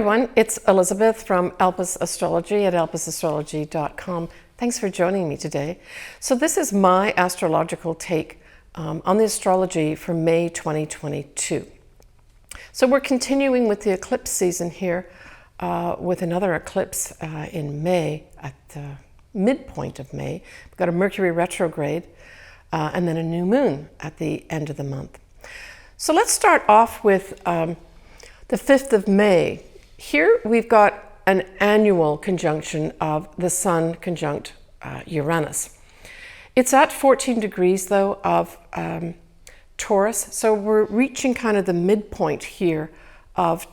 everyone, it's Elizabeth from Elpis Astrology at elpisastrology.com. Thanks for joining me today. So this is my astrological take on the astrology for May 2022. So we're continuing with the eclipse season here with another eclipse in May, at the midpoint of May. We've got a Mercury retrograde and then a new moon at the end of the month. So let's start off with the 5th of May. Here we've got an annual conjunction of the Sun conjunct Uranus. It's at 14 degrees though of Taurus, so we're reaching kind of the midpoint here of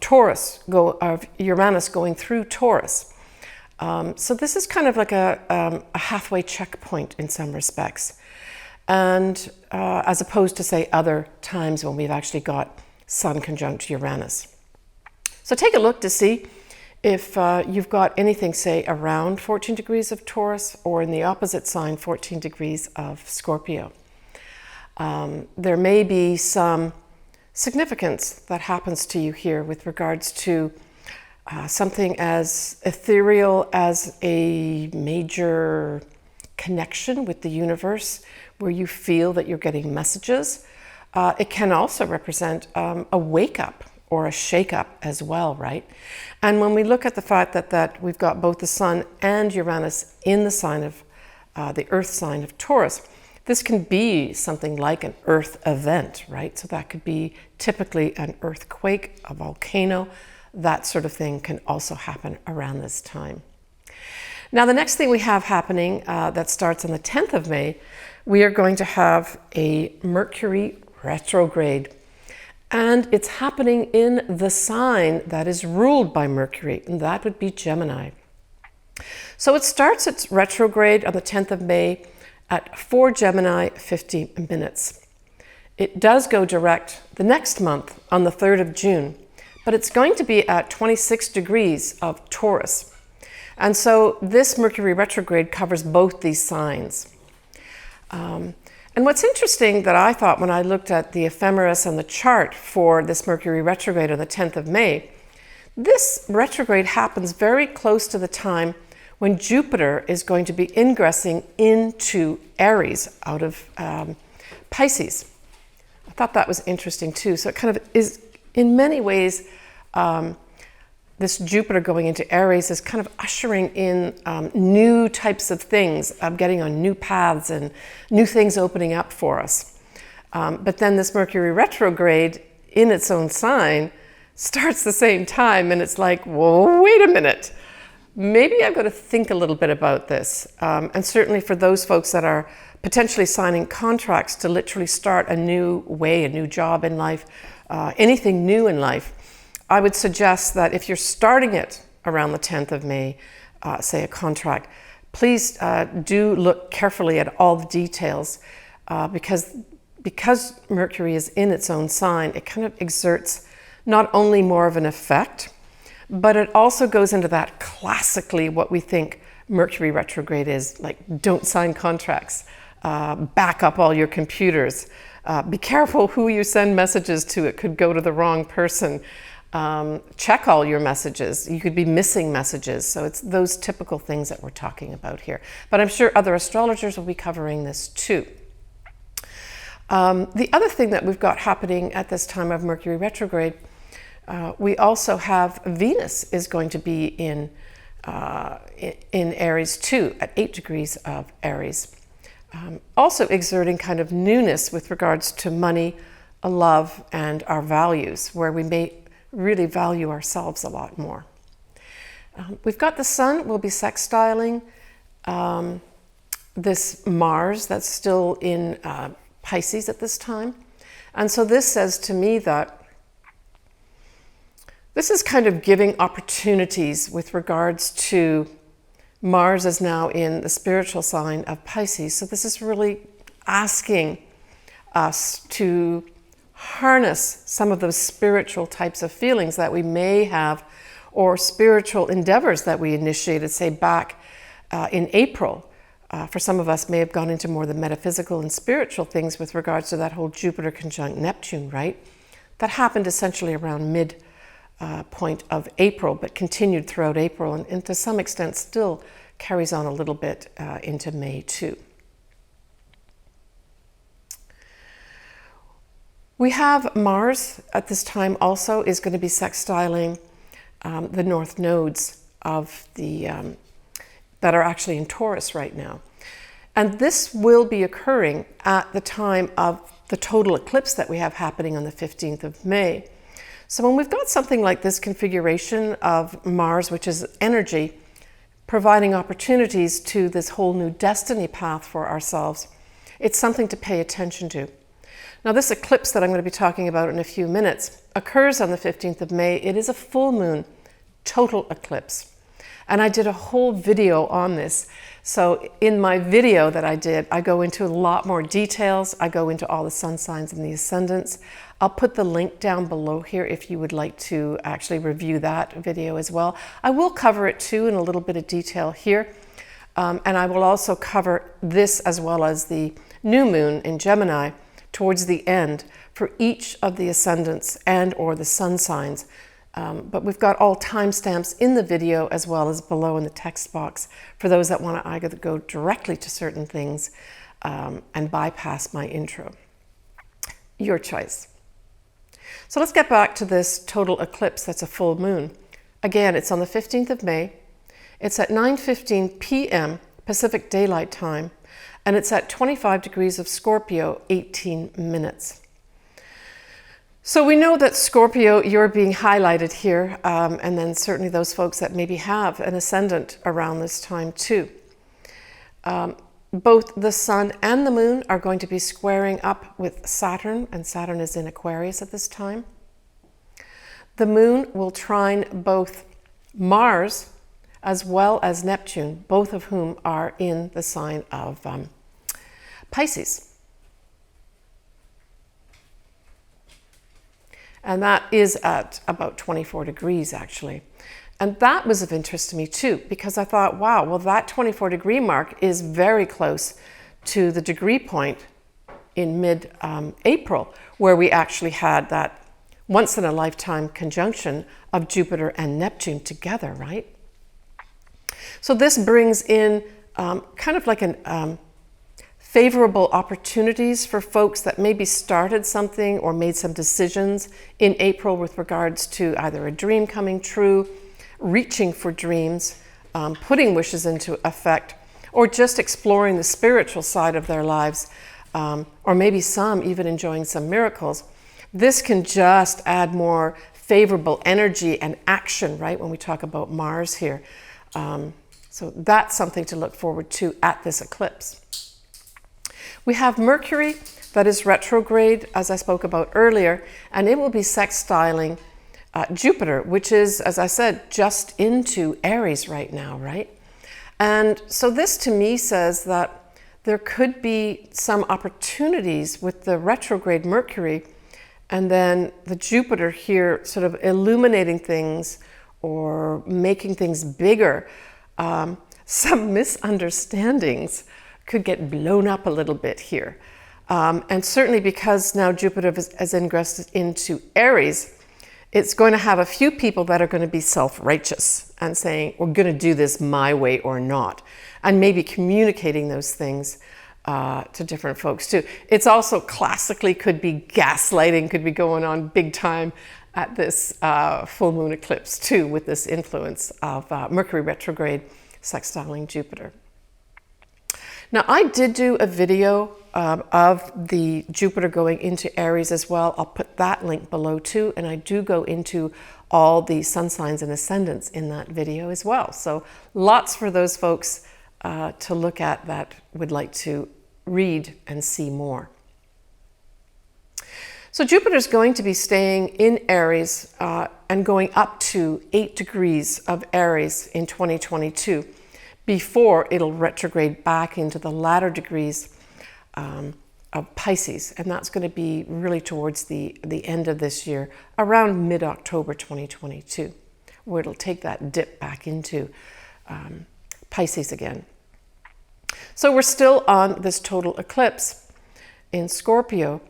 Uranus going through Taurus. So this is kind of like a halfway checkpoint in some respects, and as opposed to say other times when we've actually got Sun conjunct Uranus. So take a look to see if you've got anything, say, around 14 degrees of Taurus or in the opposite sign, 14 degrees of Scorpio. There may be some significance that happens to you here with regards to something as ethereal as a major connection with the universe where you feel that you're getting messages. It can also represent a wake-up or a shake-up as well, right? And when we look at the fact that we've got both the Sun and Uranus in the sign of the Earth sign of Taurus, this can be something like an Earth event, right? So that could be typically an earthquake, a volcano, that sort of thing can also happen around this time. Now, the next thing we have happening that starts on the 10th of May, we are going to have a Mercury retrograde. And it's happening in the sign that is ruled by Mercury, and that would be Gemini. So it starts its retrograde on the 10th of May at 4 Gemini, 50 minutes. It does go direct the next month on the 3rd of June, but it's going to be at 26 degrees of Taurus. And so this Mercury retrograde covers both these signs. And what's interesting that I thought when I looked at the ephemeris and the chart for this Mercury retrograde on the 10th of May, this retrograde happens very close to the time when Jupiter is going to be ingressing into Aries out of Pisces. I thought that was interesting too. So it kind of is, in many ways, this Jupiter going into Aries is kind of ushering in new types of things, getting on new paths and new things opening up for us. But then this Mercury retrograde in its own sign starts the same time, and it's like, whoa, wait a minute. Maybe I've got to think a little bit about this. And certainly for those folks that are potentially signing contracts to literally start a new way, a new job in life, anything new in life, I would suggest that if you're starting it around the 10th of May, say a contract, please do look carefully at all the details because Mercury is in its own sign, it kind of exerts not only more of an effect, but it also goes into that classically what we think Mercury retrograde is, like don't sign contracts, back up all your computers, be careful who you send messages to, it could go to the wrong person. Check all your messages. You could be missing messages. So it's those typical things that we're talking about here. But I'm sure other astrologers will be covering this too. The other thing that we've got happening at this time of Mercury retrograde, we also have Venus is going to be in Aries too, at 8 degrees of Aries. Also exerting kind of newness with regards to money, love, and our values, where we may really value ourselves a lot more. We've got the Sun will be sextiling this Mars that's still in Pisces at this time. And so this says to me that this is kind of giving opportunities with regards to Mars is now in the spiritual sign of Pisces. So this is really asking us to harness some of those spiritual types of feelings that we may have, or spiritual endeavors that we initiated, say back in April. For some of us may have gone into more the metaphysical and spiritual things with regards to that whole Jupiter conjunct Neptune, right? That happened essentially around point of April, but continued throughout April, and to some extent still carries on a little bit into May too. We have Mars at this time also is going to be sextiling the north nodes of the that are actually in Taurus right now. And this will be occurring at the time of the total eclipse that we have happening on the 15th of May. So when we've got something like this configuration of Mars, which is energy, providing opportunities to this whole new destiny path for ourselves, it's something to pay attention to. Now, this eclipse that I'm going to be talking about in a few minutes occurs on the 15th of May. It is a full moon total eclipse. And I did a whole video on this. So in my video that I did, I go into a lot more details. I go into all the sun signs and the ascendants. I'll put the link down below here if you would like to actually review that video as well. I will cover it too in a little bit of detail here. And I will also cover this as well as the new moon in Gemini towards the end for each of the ascendants and or the sun signs. But we've got all timestamps in the video as well as below in the text box for those that want to either go directly to certain things and bypass my intro. Your choice. So let's get back to this total eclipse that's a full moon. Again, it's on the 15th of May. It's at 9:15 p.m. Pacific Daylight Time, and it's at 25 degrees of Scorpio, 18 minutes. So we know that Scorpio, you're being highlighted here, and then certainly those folks that maybe have an ascendant around this time too. Both the sun and the moon are going to be squaring up with Saturn, and Saturn is in Aquarius at this time. The moon will trine both Mars as well as Neptune, both of whom are in the sign of Pisces. And that is at about 24 degrees actually. And that was of interest to me too, because I thought, wow, well that 24 degree mark is very close to the degree point in mid-April, where we actually had that once in a lifetime conjunction of Jupiter and Neptune together, right? So this brings in kind of like an favorable opportunities for folks that maybe started something or made some decisions in April with regards to either a dream coming true, reaching for dreams, putting wishes into effect, or just exploring the spiritual side of their lives, or maybe some even enjoying some miracles. This can just add more favorable energy and action, right, when we talk about Mars here. So that's something to look forward to at this eclipse. We have Mercury that is retrograde, as I spoke about earlier, and it will be sextiling Jupiter, which is, as I said, just into Aries right now, right? And so this to me says that there could be some opportunities with the retrograde Mercury and then the Jupiter here sort of illuminating things or making things bigger. Some misunderstandings could get blown up a little bit here. And certainly because now Jupiter has ingressed into Aries, it's going to have a few people that are going to be self-righteous and saying, we're going to do this my way or not. And maybe communicating those things to different folks too. It's also classically could be gaslighting, could be going on big time at this full moon eclipse too, with this influence of Mercury retrograde sextiling Jupiter. Now, I did do a video of the Jupiter going into Aries as well. I'll put that link below too, and I do go into all the sun signs and ascendants in that video as well. So lots for those folks to look at that would like to read and see more. So Jupiter's going to be staying in Aries and going up to 8 degrees of Aries in 2022. Before it'll retrograde back into the latter degrees of Pisces. And that's going to be really towards the end of this year, around mid-October 2022, where it'll take that dip back into Pisces again. So we're still on this total eclipse in Scorpio,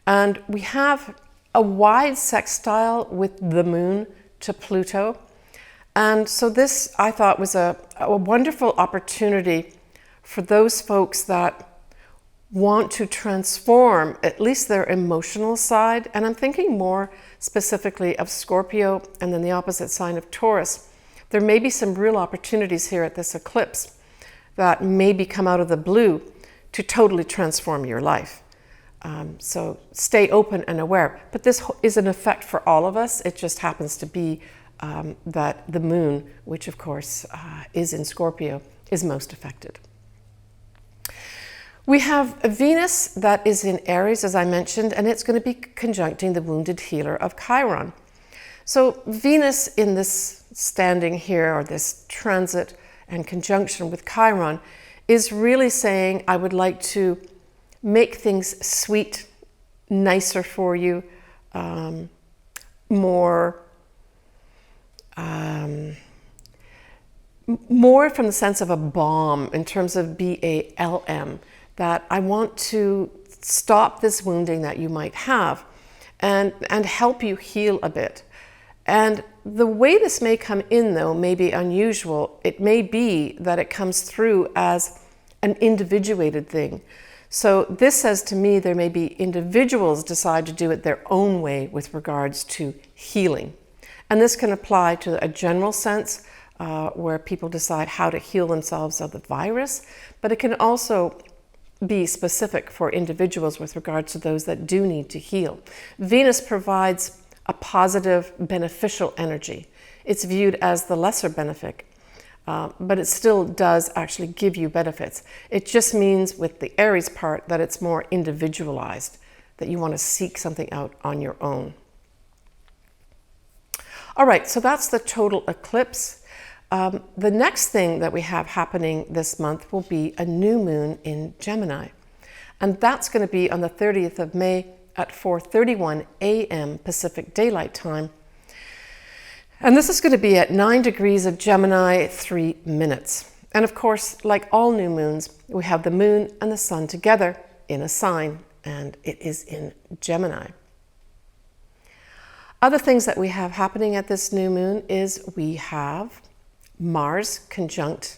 and we have a wide sextile with the moon to Pluto. And so this, I thought, was a wonderful opportunity for those folks that want to transform at least their emotional side. And I'm thinking more specifically of Scorpio and then the opposite sign of Taurus. There may be some real opportunities here at this eclipse that maybe come out of the blue to totally transform your life. So stay open and aware. But this is an effect for all of us. It just happens to be that the moon, which of course is in Scorpio, is most affected. We have a Venus that is in Aries, as I mentioned, and it's going to be conjuncting the wounded healer of Chiron. So Venus in this standing here, or this transit and conjunction with Chiron, is really saying, I would like to make things sweet, nicer for you, more from the sense of a balm, in terms of BALM, that I want to stop this wounding that you might have and help you heal a bit. And the way this may come in, though, may be unusual. It may be that it comes through as an individuated thing. So this says to me there may be individuals decide to do it their own way with regards to healing. And this can apply to a general sense where people decide how to heal themselves of the virus, but it can also be specific for individuals with regards to those that do need to heal. Venus provides a positive, beneficial energy. It's viewed as the lesser benefit, but it still does actually give you benefits. It just means with the Aries part that it's more individualized, that you want to seek something out on your own. All right, so that's the total eclipse. The next thing that we have happening this month will be a new moon in Gemini. And that's going to be on the 30th of May at 4:31 a.m. Pacific Daylight Time. And this is going to be at 9 degrees of Gemini, 3 minutes. And of course, like all new moons, we have the moon and the sun together in a sign, and it is in Gemini. Other things that we have happening at this new moon is we have Mars conjunct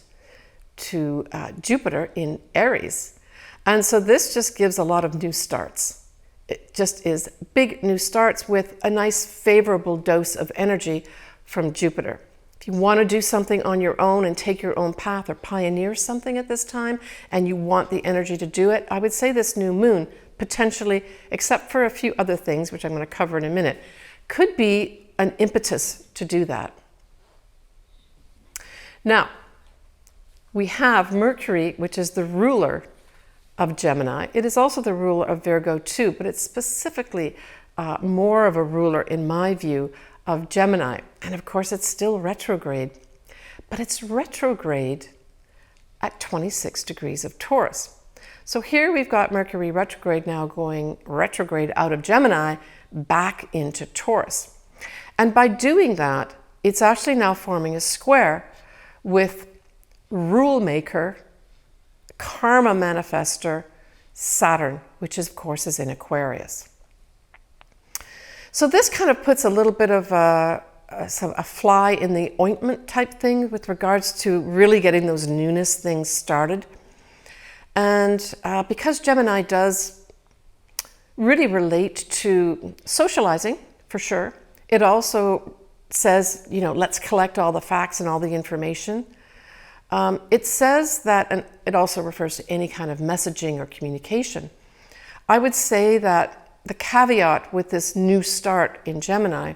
to Jupiter in Aries. And so this just gives a lot of new starts. It just is big new starts with a nice favorable dose of energy from Jupiter. If you want to do something on your own and take your own path or pioneer something at this time and you want the energy to do it, I would say this new moon potentially, except for a few other things, which I'm going to cover in a minute, could be an impetus to do that. Now, we have Mercury, which is the ruler of Gemini. It is also the ruler of Virgo too, but it's specifically more of a ruler, in my view, of Gemini. And of course, it's still retrograde, but it's retrograde at 26 degrees of Taurus. So here we've got Mercury retrograde now going retrograde out of Gemini back into Taurus. And by doing that, it's actually now forming a square with rule maker, karma manifester, Saturn, which of course is in Aquarius. So this kind of puts a little bit of a fly in the ointment type thing with regards to really getting those newness things started. And because Gemini does really relate to socializing, for sure, it also says, you know, let's collect all the facts and all the information. It says that, and it also refers to any kind of messaging or communication. I would say that the caveat with this new start in Gemini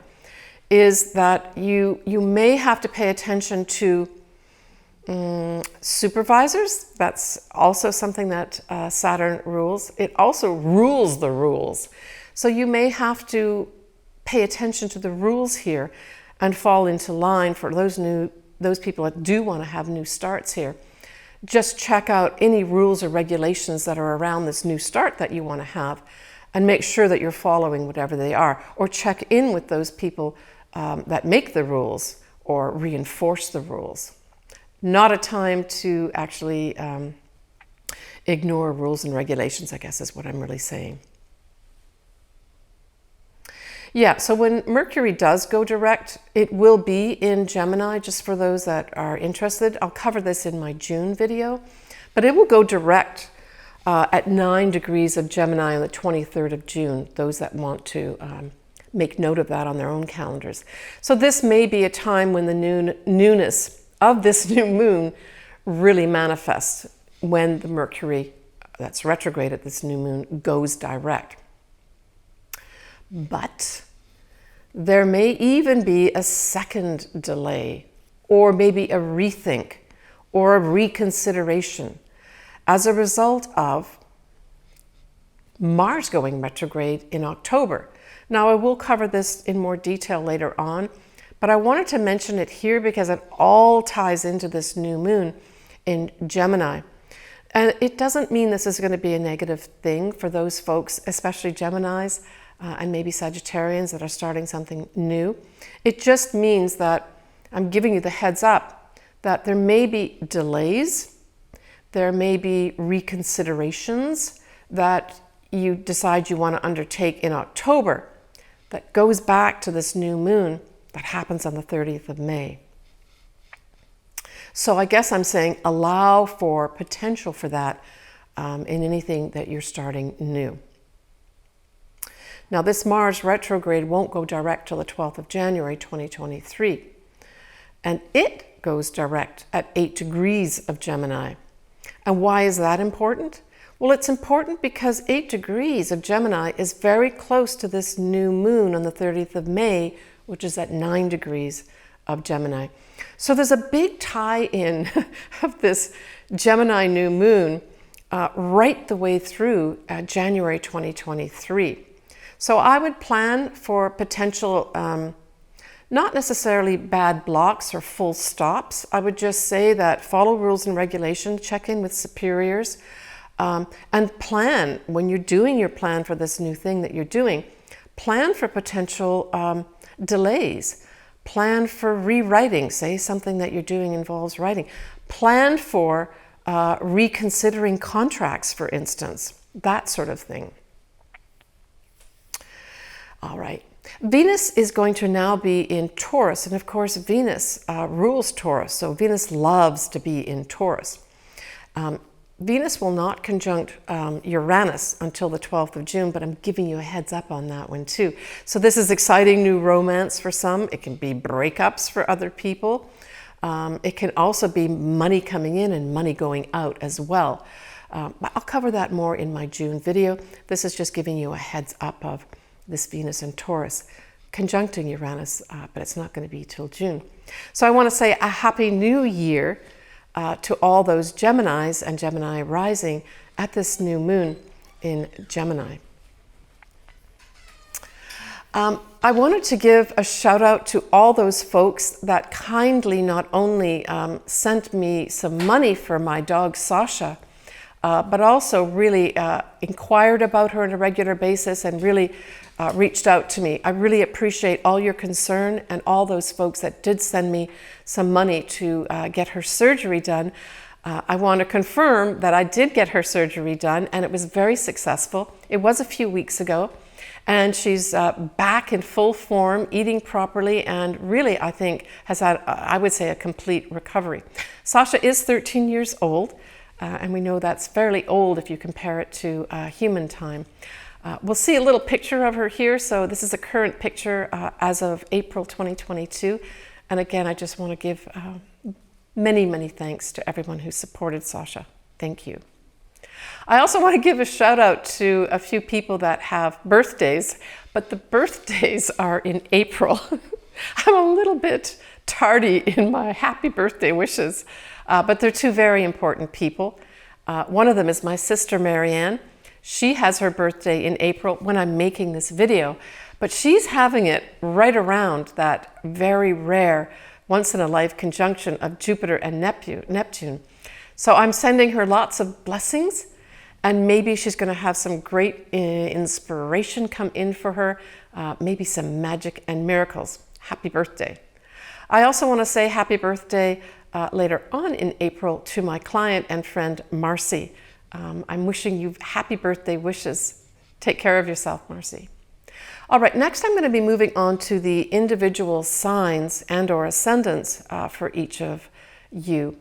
is that you may have to pay attention to supervisors. That's also something that Saturn rules. It also rules the rules. So you may have to pay attention to the rules here and fall into line for those people that do want to have new starts here. Just check out any rules or regulations that are around this new start that you want to have and make sure that you're following whatever they are, or check in with those people that make the rules or reinforce the rules. Not a time to actually ignore rules and regulations, I guess is what I'm really saying. Yeah, so when Mercury does go direct, it will be in Gemini, just for those that are interested. I'll cover this in my June video, but it will go direct at 9 degrees of Gemini on the 23rd of June, those that want to make note of that on their own calendars. So this may be a time when the newness of this new moon really manifests, when the Mercury that's retrograde at this new moon goes direct. But there may even be a second delay, or maybe a rethink or a reconsideration as a result of Mars going retrograde in October. Now, I will cover this in more detail later on, but I wanted to mention it here because it all ties into this new moon in Gemini. And it doesn't mean this is going to be a negative thing for those folks, especially Geminis and maybe Sagittarians that are starting something new. It just means that I'm giving you the heads up that there may be delays, there may be reconsiderations that you decide you want to undertake in October that goes back to this new moon that happens on the 30th of May. So I guess I'm saying allow for potential for that in anything that you're starting new. Now, this Mars retrograde won't go direct till the 12th of January 2023. And it goes direct at 8 degrees of Gemini. And why is that important? Well, it's important because 8 degrees of Gemini is very close to this new moon on the 30th of May, which is at 9 degrees of Gemini. So there's a big tie-in of this Gemini new moon right the way through January 2023. So I would plan for potential, not necessarily bad blocks or full stops. I would just say that follow rules and regulations, check in with superiors, and plan, when you're doing your plan for this new thing that you're doing, plan for potential delays. Plan for rewriting, say something that you're doing involves writing. Plan for reconsidering contracts, for instance, that sort of thing. All right. Venus is going to now be in Taurus, and of course Venus rules Taurus, so Venus loves to be in Taurus. Venus will not conjunct Uranus until the 12th of June, but I'm giving you a heads up on that one too. So this is exciting new romance for some. It can be breakups for other people. It can also be money coming in and money going out as well. But I'll cover that more in my June video. This is just giving you a heads up of this Venus and Taurus conjuncting Uranus, but it's not going to be till June. So I want to say a happy new year to all those Geminis and Gemini rising at this new moon in Gemini. I wanted to give a shout out to all those folks that kindly not only sent me some money for my dog Sasha, but also really inquired about her on a regular basis and really reached out to me. I really appreciate all your concern and all those folks that did send me some money to get her surgery done. I want to confirm that I did get her surgery done and it was very successful. It was a few weeks ago and she's back in full form, eating properly, and really I think has had, I would say, a complete recovery. Sasha is 13 years old and we know that's fairly old if you compare it to human time. We'll see a little picture of her here. So this is a current picture as of April 2022. And again, I just want to give many, many thanks to everyone who supported Sasha. Thank you. I also want to give a shout out to a few people that have birthdays, but the birthdays are in April. I'm a little bit tardy in my happy birthday wishes, but they're two very important people. One of them is my sister, Marianne. She has her birthday in April when I'm making this video, but she's having it right around that very rare once-in-a-life conjunction of Jupiter and Neptune. So I'm sending her lots of blessings, and maybe she's going to have some great inspiration come in for her, maybe some magic and miracles. Happy birthday. I also want to say happy birthday later on in April to my client and friend, Marcy. I'm wishing you happy birthday wishes. Take care of yourself, Marcy. All right, next I'm going to be moving on to the individual signs and or ascendants for each of you.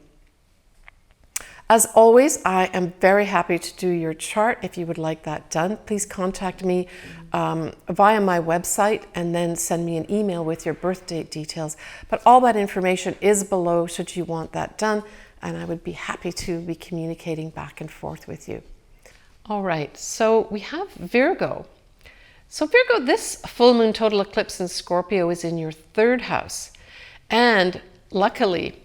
As always, I am very happy to do your chart. If you would like that done, please contact me via my website and then send me an email with your birth date details. But all that information is below should you want that done, and I would be happy to be communicating back and forth with you. All right, so we have Virgo. So Virgo, this full moon total eclipse in Scorpio is in your 3rd house. And luckily,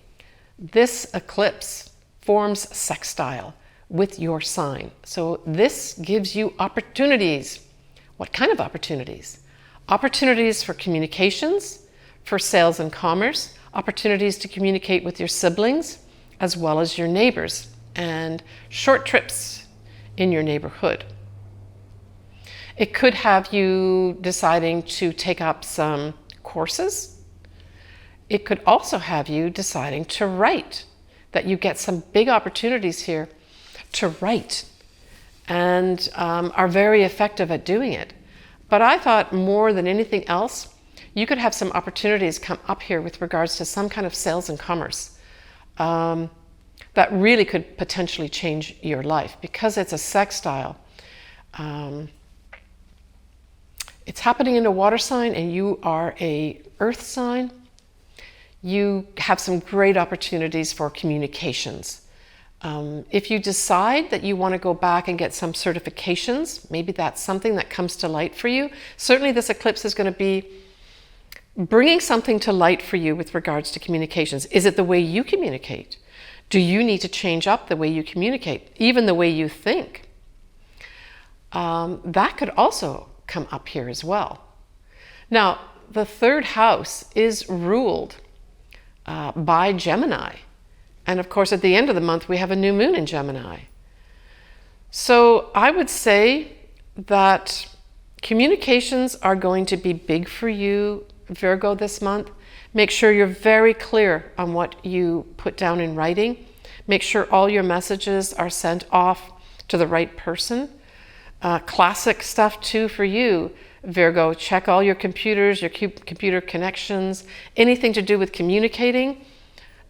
this eclipse forms sextile with your sign. So this gives you opportunities. What kind of opportunities? Opportunities for communications, for sales and commerce, opportunities to communicate with your siblings, as well as your neighbors, and short trips in your neighborhood. It could have you deciding to take up some courses. It could also have you deciding to write, that you get some big opportunities here to write and are very effective at doing it. But I thought more than anything else, you could have some opportunities come up here with regards to some kind of sales and commerce that really could potentially change your life because it's a sextile. It's happening in a water sign and you are a earth sign. You have some great opportunities for communications. If you decide that you want to go back and get some certifications, maybe that's something that comes to light for you. Certainly this eclipse is going to be bringing something to light for you with regards to communications. Is it the way you communicate? Do you need to change up the way you communicate, even the way you think? That could also come up here as well. Now, the 3rd house is ruled by Gemini. And of course, at the end of the month, we have a new moon in Gemini. So I would say that communications are going to be big for you, Virgo, this month. Make sure you're very clear on what you put down in writing. Make sure all your messages are sent off to the right person. Classic stuff too for you, Virgo. Check all your computers, your computer connections, anything to do with communicating.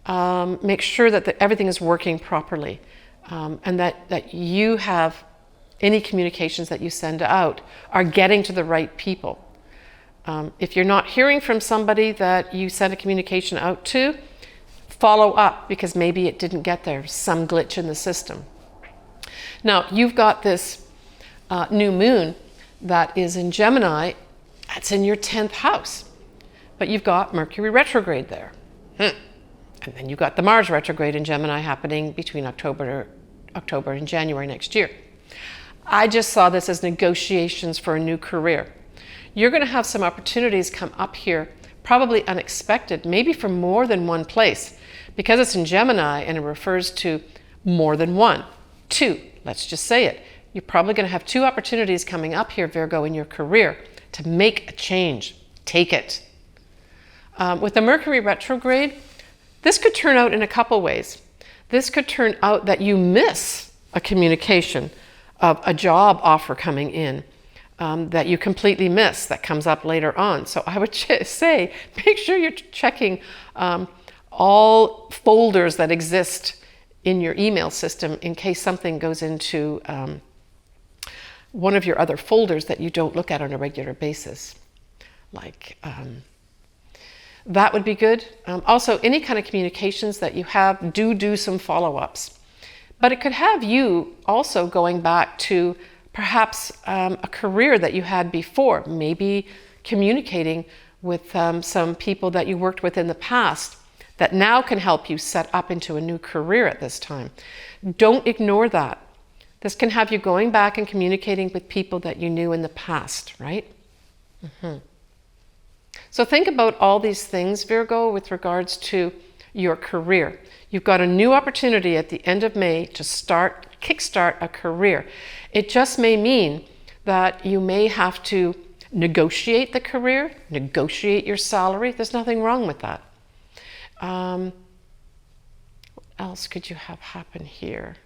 Make sure that everything is working properly and that you have any communications that you send out are getting to the right people. If you're not hearing from somebody that you sent a communication out to, follow up because maybe it didn't get there, some glitch in the system. Now, you've got this new moon that is in Gemini. That's in your 10th house. But you've got Mercury retrograde there. And then you've got the Mars retrograde in Gemini happening between October and January next year. I just saw this as negotiations for a new career. You're going to have some opportunities come up here, probably unexpected, maybe from more than one place, because it's in Gemini and it refers to more than one. 2, let's just say it. You're probably going to have 2 opportunities coming up here, Virgo, in your career to make a change. Take it. With the Mercury retrograde, this could turn out in a couple ways. This could turn out that you miss a communication of a job offer coming in that you completely miss that comes up later on. So I would say make sure you're checking all folders that exist in your email system in case something goes into one of your other folders that you don't look at on a regular basis. Like that would be good. Also, any kind of communications that you have, do some follow-ups. But it could have you also going back to perhaps a career that you had before, maybe communicating with some people that you worked with in the past that now can help you set up into a new career at this time. Don't ignore that. This can have you going back and communicating with people that you knew in the past, right? Mm-hmm. So think about all these things, Virgo, with regards to your career. You've got a new opportunity at the end of May to kickstart a career. It just may mean that you may have to negotiate the career, negotiate your salary. There's nothing wrong with that. What else could you have happen here?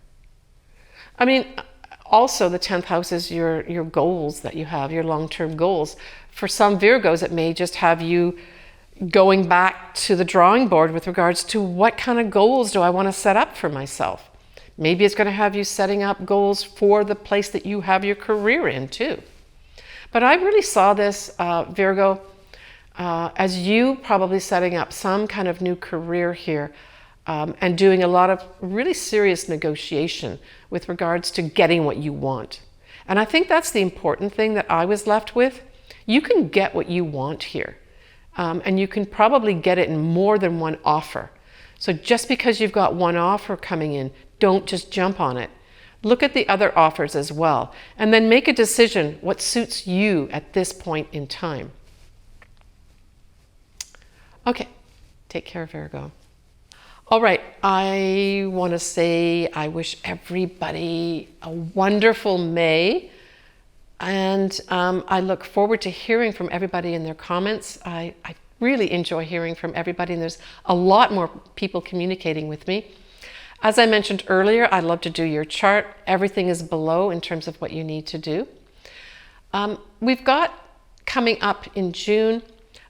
I mean, Also, the 10th house is your goals that you have, your long-term goals. For some Virgos, it may just have you going back to the drawing board with regards to what kind of goals do I want to set up for myself. Maybe it's going to have you setting up goals for the place that you have your career in too. But I really saw this, Virgo, as you probably setting up some kind of new career here, and doing a lot of really serious negotiation with regards to getting what you want. And I think that's the important thing that I was left with. You can get what you want here. And you can probably get it in more than one offer. So just because you've got one offer coming in, don't just jump on it. Look at the other offers as well, and then make a decision what suits you at this point in time. Okay, take care, Virgo. All right, I want to say I wish everybody a wonderful May. And I look forward to hearing from everybody in their comments. I really enjoy hearing from everybody, and there's a lot more people communicating with me. As I mentioned earlier, I love to do your chart. Everything is below in terms of what you need to do. We've got coming up in June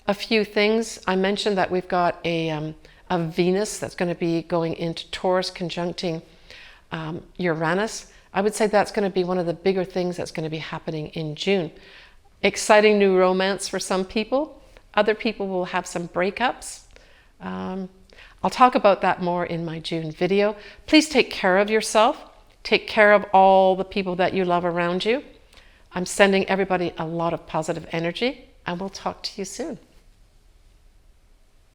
a few things. I mentioned that we've got a Venus that's going to be going into Taurus conjuncting Uranus. I would say that's going to be one of the bigger things that's going to be happening in June. Exciting new romance for some people. Other people will have some breakups. I'll talk about that more in my June video. Please take care of yourself. Take care of all the people that you love around you. I'm sending everybody a lot of positive energy, and we'll talk to you soon.